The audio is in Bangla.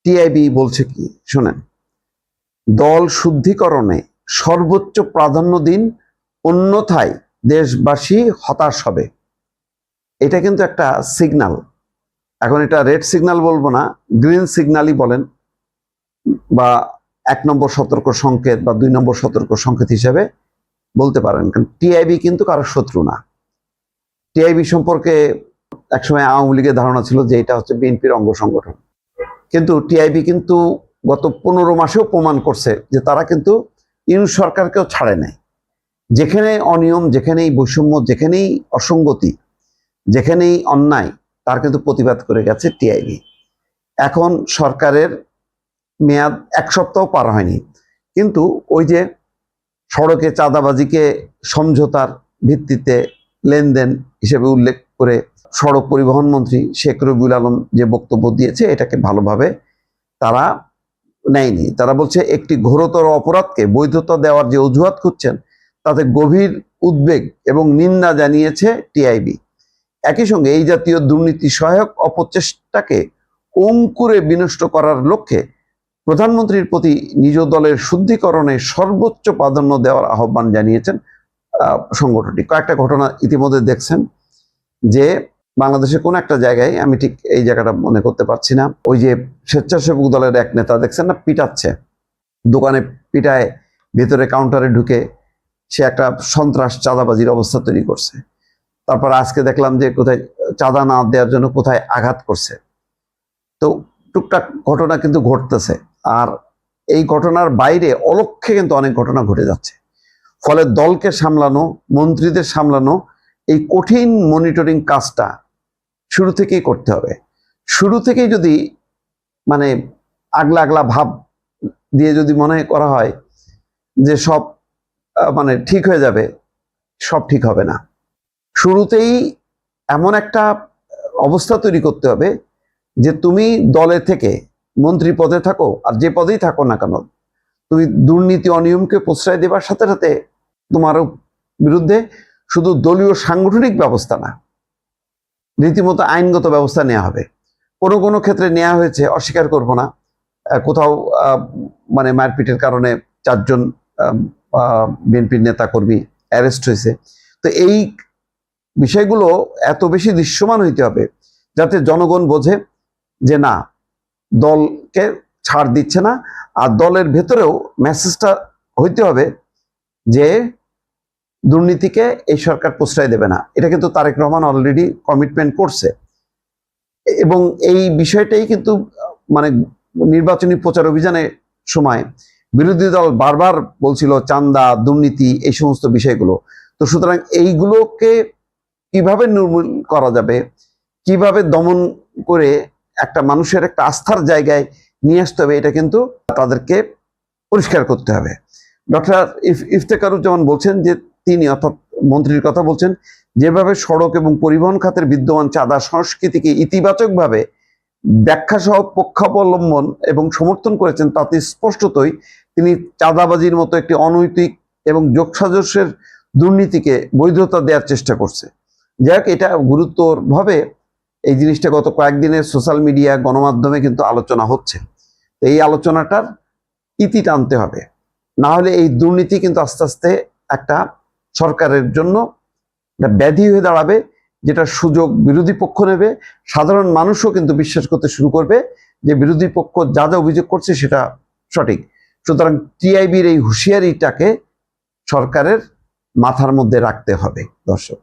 টিআইবি বলছে কি শোনেন, দল শুদ্ধিকরণে সর্বোচ্চ প্রাধান্য দিন, অন্যথায় দেশবাসী হতাশ হবে। এটা কিন্তু একটা সিগন্যাল। এখন এটা রেড সিগন্যাল বলবো না, গ্রিন সিগন্যালই বলেন, বা 1 নম্বর সতর্ক সংকেত বা 2 নম্বর সতর্ক সংকেত হিসেবে বলতে পারেন। কারণ টিআইবি কিন্তু কারো শত্রু না। টিআইবি সম্পর্কে একসময় আওয়ামী লীগের ধারণা ছিল যে এটা হচ্ছে বিএনপির অঙ্গ সংগঠন, কিন্তু টিআইবি কিন্তু গত 15 মাসেও প্রমাণ করছে যে তারা কিন্তু ইউনূস সরকারকেও ছাড়ে নাই। যেখানে অনিয়ম, যেখানেই বৈষম্য, যেখানেই অসঙ্গতি, যেখানেই অন্যায়, তার কিন্তু প্রতিবাদ করে গেছে টিআইবি। এখন সরকারের মেয়াদ 1 সপ্তাহ পার হয়নি, কিন্তু ওই যে সড়কে চাঁদাবাজিকে সমঝোতার ভিত্তিতে লেনদেন হিসেবে উল্লেখ করে সড়ক পরিবহন মন্ত্রী শেখ রবিউল আলম যে বক্তব্য দিয়েছে, এটাকে ভালোভাবে তারা নেয়নি। তারা বলছে একটি ঘোরতর অপরাধকে বৈধতা দেওয়ার যে অজুহাত খুঁজছেন, তাতে গভীর উদ্বেগ এবং নিন্দা জানিয়েছে টিআইবি। একই সঙ্গে এই জাতীয় দুর্নীতি সহায়ক অপচেষ্টাকে অঙ্কুরে বিনষ্ট করার লক্ষ্যে প্রধানমন্ত্রীর প্রতি নিজ দলের শুদ্ধিকরণে সর্বোচ্চ প্রাধান্য দেওয়ার আহ্বান জানিয়েছেন সংগঠনটি। কয়েকটা ঘটনা ইতিমধ্যে দেখছেন যে বাংলাদেশের কোন একটা জায়গায়, আমি ঠিক এই জায়গাটা মনে করতে পারছি না, ওই যে স্বেচ্ছাসেবক দলের এক নেতা দেখছেন না, পিটাচ্ছে, দোকানে পিটায়, ভেতরে কাউন্টারে ঢুকে সে একটা সন্ত্রাস চাঁদাবাজির অবস্থা তৈরি করছে। তারপর আজকে দেখলাম যে কোথায় চাঁদা না দেওয়ার জন্য কোথায় আঘাত করছে। তো টুকটাক ঘটনা কিন্তু ঘটতেছে, আর এই ঘটনার বাইরে অলক্ষ্যে কিন্তু অনেক ঘটনা ঘটে যাচ্ছে। ফলে দলকে সামলানো, মন্ত্রীদের সামলানো, এই কঠিন মনিটরিং কাজটা শুরু থেকেই করতে হবে। শুরু থেকেই যদি মানে আগলা আগলা ভাব দিয়ে যদি মনে করা হয় যে সব মানে ঠিক হয়ে যাবে, সব ঠিক হবে না। শুরুতেই এমন একটা অবস্থা তৈরি করতে হবে যে তুমি দলে থেকে, মন্ত্রী পদে থাকো আর যে পদেই থাকো না কেন, তুমি দুর্নীতি অনিয়মকে প্রশ্রয় দেবার সাথে সাথে তোমার বিরুদ্ধে শুধু দলীয় সাংগঠনিক ব্যবস্থা না, রীতিমতো আইনগত ব্যবস্থা নেওয়া হবে। কোনো কোনো ক্ষেত্রে নেওয়া হয়েছে, অস্বীকার করব না। কোথাও মানে মারপিটের কারণে 4 জন বিএনপির নেতা কর্মী অ্যারেস্ট হয়েছে। তো এই বিষয়গুলো এত বেশি দৃশ্যমান হইতে হবে যাতে জনগণ বোঝে যে না, দলকে ছাড় দিচ্ছে না। আর দলের ভেতরেও মেসেজটা হইতে হবে যে দুর্নীতিকে এই সরকার প্রশ্রয় দেবে না। এটা কিন্তু তারেক রহমান অলরেডি কমিটমেন্ট করছে, এবং এই বিষয়টাই কিন্তু মানে নির্বাচনী প্রচার অভিযানের সময় বিরোধী দল বারবার বলছিল চাঁদা, দুর্নীতি, এই সমস্ত বিষয়গুলো। তো সুতরাং এইগুলোকে কিভাবে নির্মূল করা যাবে, কিভাবে দমন করে একটা মানুষের একটা আস্থার জায়গায় নিয়ে আসতে হবে, এটা কিন্তু তাদেরকে পরিষ্কার করতে হবে। ডক্টর ইফতেখারুজ্জামান বলছেন যে তিনি, অর্থাৎ মন্ত্রীর কথা বলছেন, যেভাবে সড়ক এবং পরিবহন খাতের বিদ্যমান চাঁদা সংস্কৃতিকে ইতিবাচকভাবে ব্যাখ্যা সহ পক্ষাবলম্বন এবং সমর্থন করেছেন, তাতে স্পষ্টতই তিনি চাঁদাবাজির মতো একটি অনৈতিক এবং যোগসাজশের দুর্নীতিকে বৈধতা দেওয়ার চেষ্টা করছে। যাই হোক, এটা গুরুতরভাবে এই জিনিসটা গত কয়েকদিনের সোশ্যাল মিডিয়া, গণমাধ্যমে কিন্তু আলোচনা হচ্ছে। এই আলোচনাটার ইতি টানতে হবে, না হলে এই দুর্নীতি কিন্তু আস্তে আস্তে একটা সরকারের জন্য একটা ব্যাধি হয়ে দাঁড়াবে, যেটা সুযোগ বিরোধী পক্ষ নেবে। সাধারণ মানুষও কিন্তু বিশ্বাস করতে শুরু করবে যে বিরোধী পক্ষ যা যা অভিযোগ করছে সেটা সঠিক। সুতরাং টিআইবির এই হুঁশিয়ারিটাকে সরকারের মাথার মধ্যে রাখতে হবে। দর্শক।